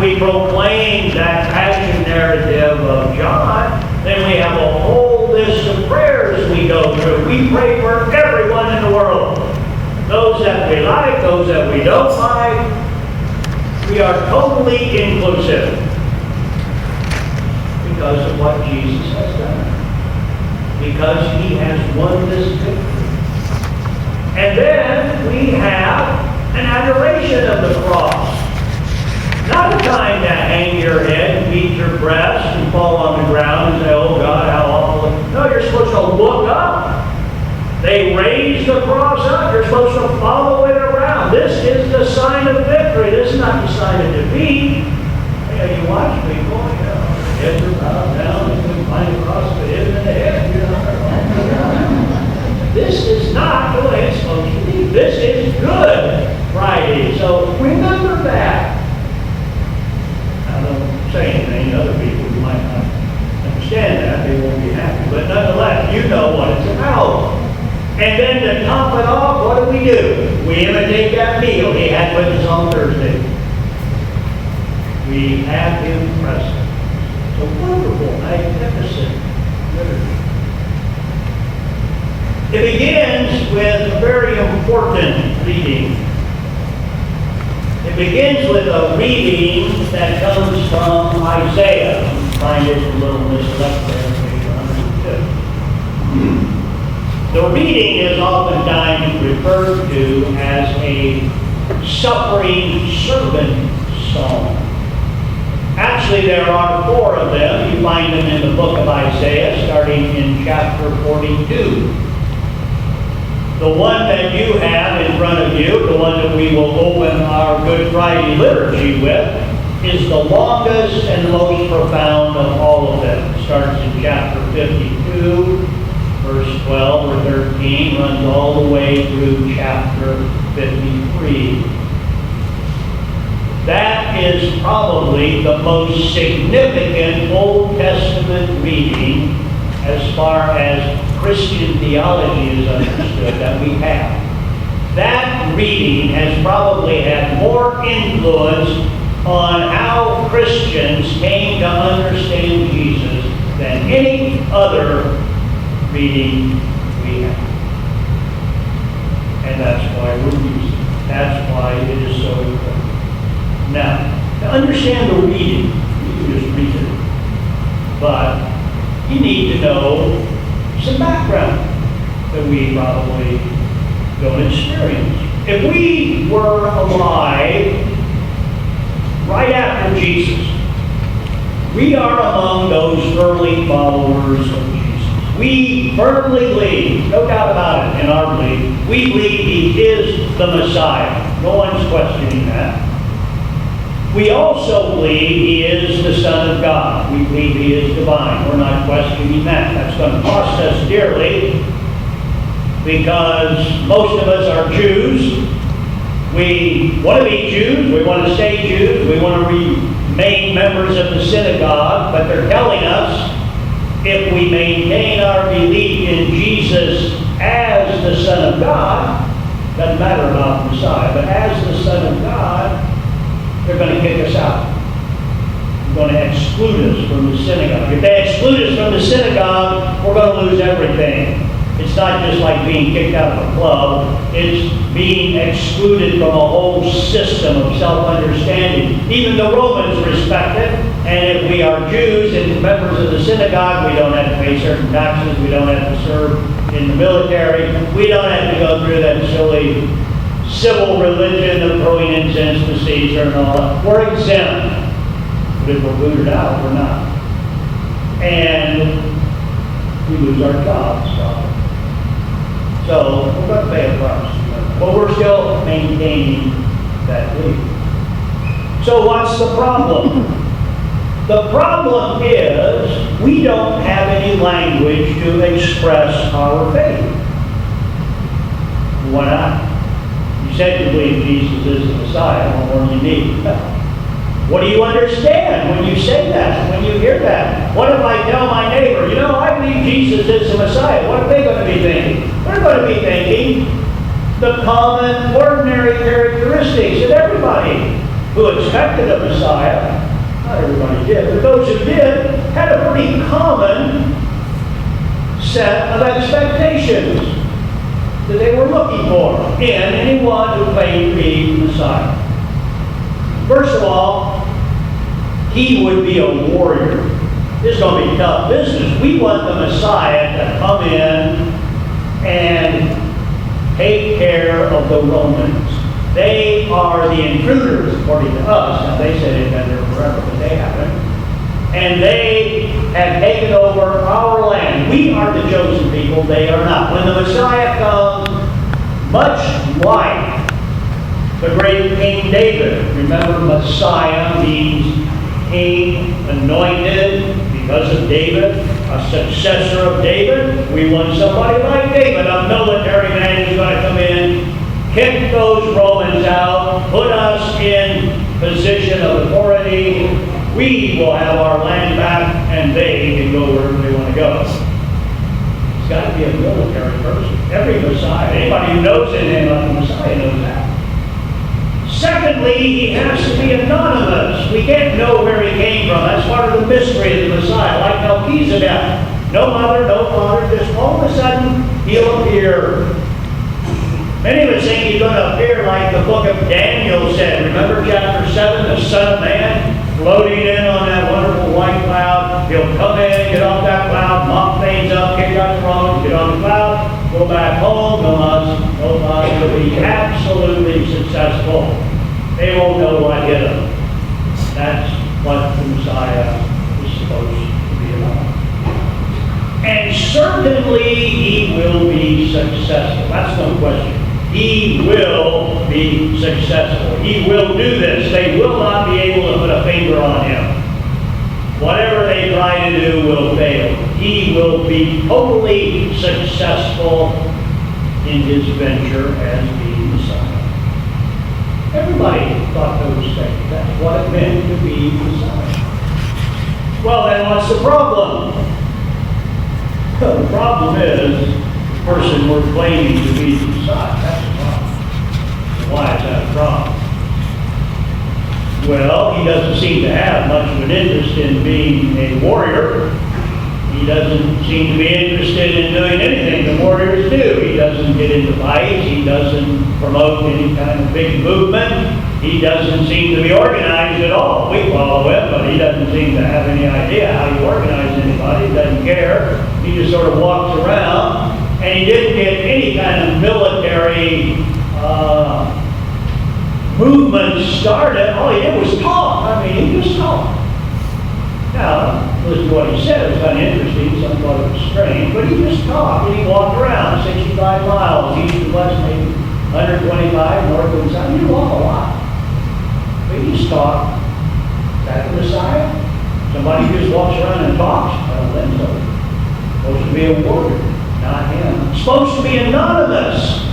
we proclaim that passion narrative of John, then we have a whole list of prayers we go through. We pray for everyone in the world. Those that we like, those that we don't like. We are totally inclusive because of what Jesus has done. Because he has won this victory. And then we have an adoration of the cross. Not a time to hang your head and beat your breast and fall on the ground and say, oh God, how awful. No, you're supposed to look up. They raised the cross up. You're supposed to follow it around. This is the sign of victory. This is not the sign of defeat. You watch people, their heads are bowed down, and they find a cross that isn't in the head. This is not the way it's supposed to be. This is Good Friday. So remember that. I don't say anything to other people who might not understand that. They won't be happy. But nonetheless, you know what it's about. And then to top it off, what do? We imitate that meal he had with us on Thursday. We have him present. It's a wonderful, magnificent liturgy. It begins with a very important reading. It begins with a reading that comes from Isaiah. You find it a little misleft there, page 102. The reading is oftentimes referred to as a suffering servant song. Actually, there are 4 of them. You find them in the book of Isaiah, starting in chapter 42. The one that you have in front of you, the one that we will open our Good Friday liturgy with, is the longest and most profound of all of them. It starts in chapter 52, verse 12 or 13, runs all the way through chapter 53. That is probably the most significant Old Testament reading as far as Christian theology is understood that we have. That reading has probably had more influence on how Christians came to understand Jesus than any other reading we have. And that's why we're using it. That's why it is so important. Now, to understand the reading, you can just read it. But you need to know some background that we probably don't experience. If we were alive right after Jesus, we are among those early followers of Jesus. We firmly believe, no doubt about it in our belief, we believe he is the Messiah. No one's questioning that. We also believe he is the Son of God. We believe he is divine. We're not questioning that. That's going to cost us dearly because most of us are Jews. We want to be Jews. We want to stay Jews. We want to remain members of the synagogue. But they're telling us if we maintain our belief in Jesus as the Son of God, doesn't matter about the Messiah, but as the Son of God, they're going to kick us out. They're going to exclude us from the synagogue. If they exclude us from the synagogue, we're going to lose everything. It's not just like being kicked out of a club. It's being excluded from a whole system of self-understanding. Even the Romans respect it. And if we are Jews and members of the synagogue, we don't have to pay certain taxes. We don't have to serve in the military. We don't have to go through that silly civil religion of throwing incense to Caesar and all that. We're exempt. But if we're booted out, we're not. And we lose our jobs, probably. So we're going to pay a price. But we're still maintaining that belief. So what's the problem? The problem is we don't have any language to express our faith. Why not? You said you believe Jesus is the Messiah. What more do you need? What do you understand when you say that, when you hear that? What if I tell my neighbor, I believe Jesus is the Messiah? What are they going to be thinking? They're going to be thinking the common, ordinary characteristics of everybody. who expected a Messiah. Not everybody did, but those who did had a pretty common set of expectations that they were looking for in anyone who claimed to be the Messiah. First of all, he would be a warrior. This is going to be tough business. We want the Messiah to come in and take care of the Romans. They are the intruders, according to us. Now, they said they've been there forever, but they haven't. And they have taken over our land. We are the chosen people. They are not. When the Messiah comes, much like the great King David. Remember, Messiah means king, anointed because of David, a successor of David. We want somebody like David, a military man who's going to come in, kick those Romans out, put us in position of authority. We will have our land back, and they can go wherever they want to go. It's got to be a military person. Every Messiah, anybody who knows anything about the Messiah knows that. Secondly, he has to be anonymous. We can't know where he came from. That's part of the mystery of the Messiah, like Melchizedek. No mother, no father, just all of a sudden he'll appear. Many of us think he's going to appear like the book of Daniel said. Remember chapter 7, the Son of Man floating in on that wonderful white cloud. He'll come in, get off that cloud, mop things up, kick out the throne, get on the cloud, go back home, no fuss, will be absolutely successful. They won't know what hit them. That's what the Messiah is supposed to be about. And certainly he will be successful. That's no question. He will be successful. He will do this. They will not be able to put a finger on him. Whatever they try to do will fail. He will be totally successful in his venture as the Messiah. Everybody thought those things. That's what it meant to be Messiah. Well, then what's the problem? The problem is the person we're claiming to be the Messiah. That's the problem. Why is that a problem? Well, he doesn't seem to have much of an interest in being a warrior. He doesn't seem to be interested in doing anything the warriors do. He doesn't get into fights. He doesn't promote any kind of big movement. He doesn't seem to be organized at all. We follow him, but he doesn't seem to have any idea how you organize anybody. He doesn't care. He just sort of walks around, and he didn't get any kind of military movement started. All he did was talk. I mean, he just talked. Now, listen to what he said. It was kind of interesting. Some thought it was strange. But he just talked, and he walked around 65 miles, east and west, maybe 125, north and south. He didn't walk a lot. But he just talked. Is that the Messiah? Somebody who just walks around and talks? I don't think so. Supposed to be a warrior, not him. Supposed to be anonymous.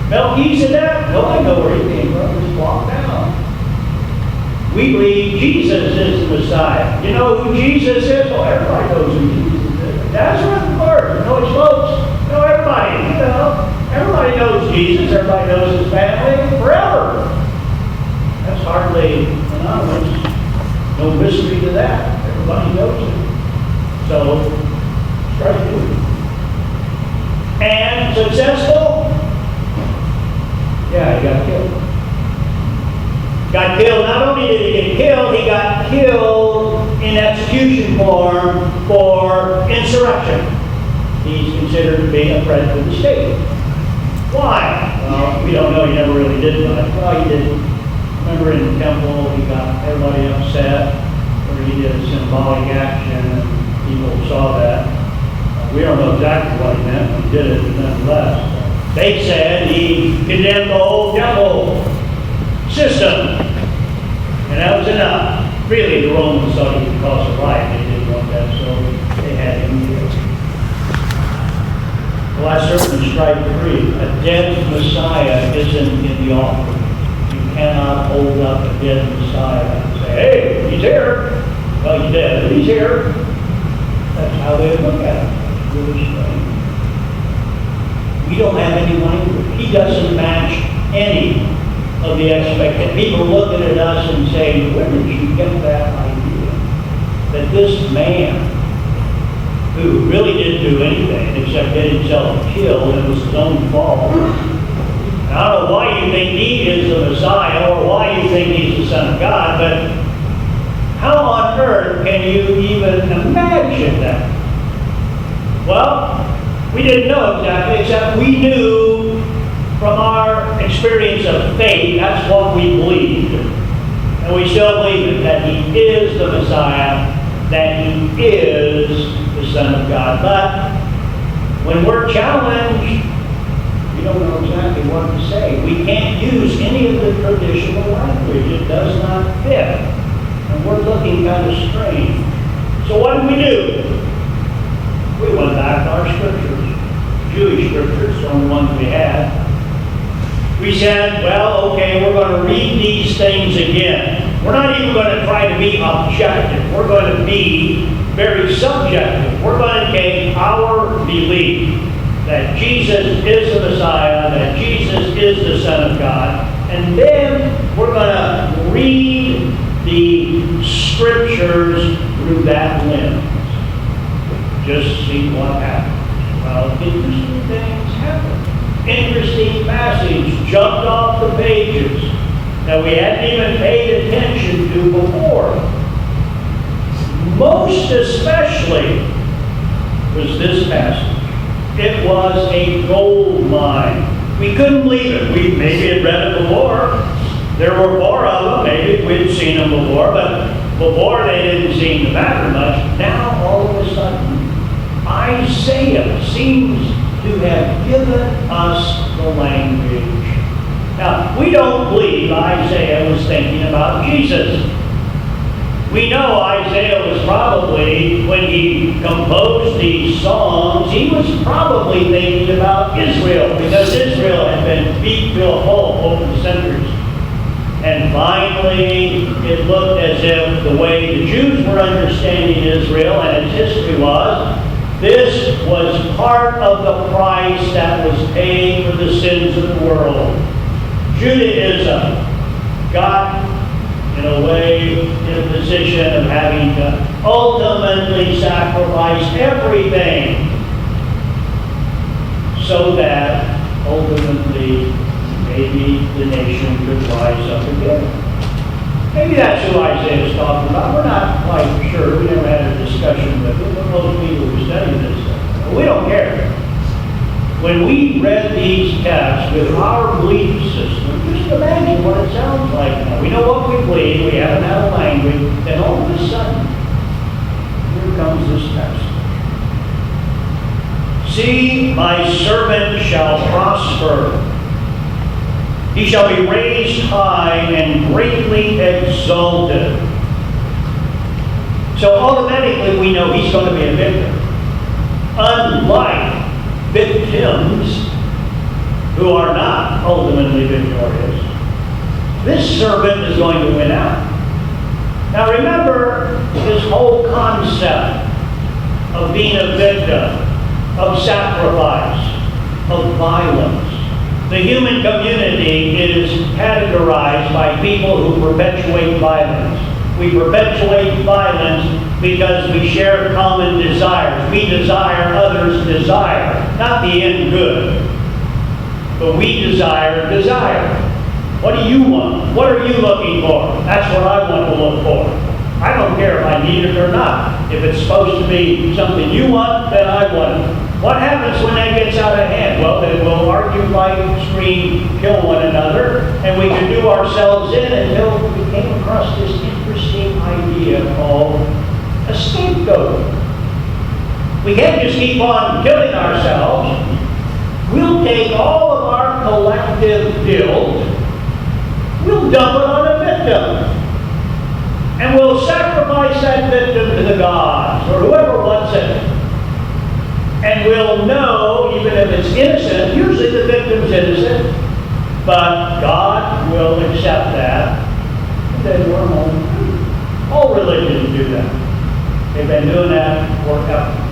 Melchizedek, nobody knows where he came from. Just walk down. We believe Jesus is the Messiah. You know who Jesus is? Well, everybody knows who Jesus is. Nazareth birth. You know his folks? No, everybody. You know, everybody knows Jesus. Everybody knows his family forever. That's hardly anonymous. No mystery to that. Everybody knows it. So, strike to it. And successful? Yeah, he got killed. Got killed. Not only did he get killed, he got killed in execution form for insurrection. He's considered to be a threat to the state. Why? Well, we don't know. He never really did much. Well, he did. Remember in the temple, he got everybody upset, where he did a symbolic action, and people saw that. We don't know exactly what he meant when he did it, but nonetheless. They said he condemned the whole temple system. And that was enough. Really, the Romans thought he could cause a riot. They didn't want that, so they had him killed. Well, I certainly strike free. A dead Messiah isn't in the offering. You cannot hold up a dead Messiah and say, hey, he's here. Well, he's dead, but he's here. That's how they look at him. It's really strange. We don't have any language. He doesn't match any of the expectation. People looking at us and saying, where did you get that idea? That this man, who really didn't do anything except get himself killed, and it was his own fault. And I don't know why you think he is the Messiah or why you think he's the Son of God, but how on earth can you even imagine that? Well, we didn't know exactly, except we knew from our experience of faith, that's what we believed. And we still believe it, that he is the Messiah, that he is the Son of God. But when we're challenged, we don't know exactly what to say. We can't use any of the traditional language. It does not fit. And we're looking kind of strange. So what did we do? We went back to our scriptures, Jewish scriptures, the only ones we had. We said, well, okay, we're going to read these things again. We're not even going to try to be objective. We're going to be very subjective. We're going to take our belief that Jesus is the Messiah, that Jesus is the Son of God, and then we're going to read the scriptures through that lens. Just see what happens. Well, interesting things happen. Interesting passage jumped off the pages that we hadn't even paid attention to before. Most especially was this passage. It was a gold mine. We couldn't believe it. We maybe had read it before. There were more of them. Maybe we'd seen them before, but before they didn't seem to matter much. Now, all of a sudden, Isaiah seems to have given us the language. Now, we don't believe Isaiah was thinking about Jesus. We know Isaiah was probably, when he composed these songs, he was probably thinking about Israel, because Israel had been beat to a pulp over the centuries. And finally, it looked as if the way the Jews were understanding Israel and its history was, this was part of the price that was paid for the sins of the world. Judaism got, in a way, in a position of having to ultimately sacrifice everything so that ultimately maybe the nation could rise up again. Maybe that's who Isaiah is talking about. We're not quite sure. We never had a discussion with it, but most people who study this stuff. But we don't care. When we read these texts with our belief system, just imagine what it sounds like now. We know what we believe. We haven't had a language. Then all of a sudden, here comes this text. See, my servant shall prosper. He shall be raised high and greatly exalted. So automatically we know he's going to be a victor. Unlike victims who are not ultimately victorious, this servant is going to win out. Now remember this whole concept of being a victim, of sacrifice, of violence. The human community is categorized by people who perpetuate violence. We perpetuate violence because we share common desires. We desire others' desire, not the end good. But we desire desire. What do you want? What are you looking for? That's what I want to look for. I don't care if I need it or not. If it's supposed to be something you want, then I want it. What happens when that gets out of hand? Well, then we'll argue, fight, scream, kill one another, and we can do ourselves in until we came across this interesting idea called a scapegoat. We can't just keep on killing ourselves. We'll take all of our collective guilt, we'll dump it on a victim. And we'll sacrifice that victim to the gods, or whoever wants it. And we'll know, even if it's innocent, usually the victim's innocent, but God will accept that, and then we're home. All religions do that. They've been doing that forever.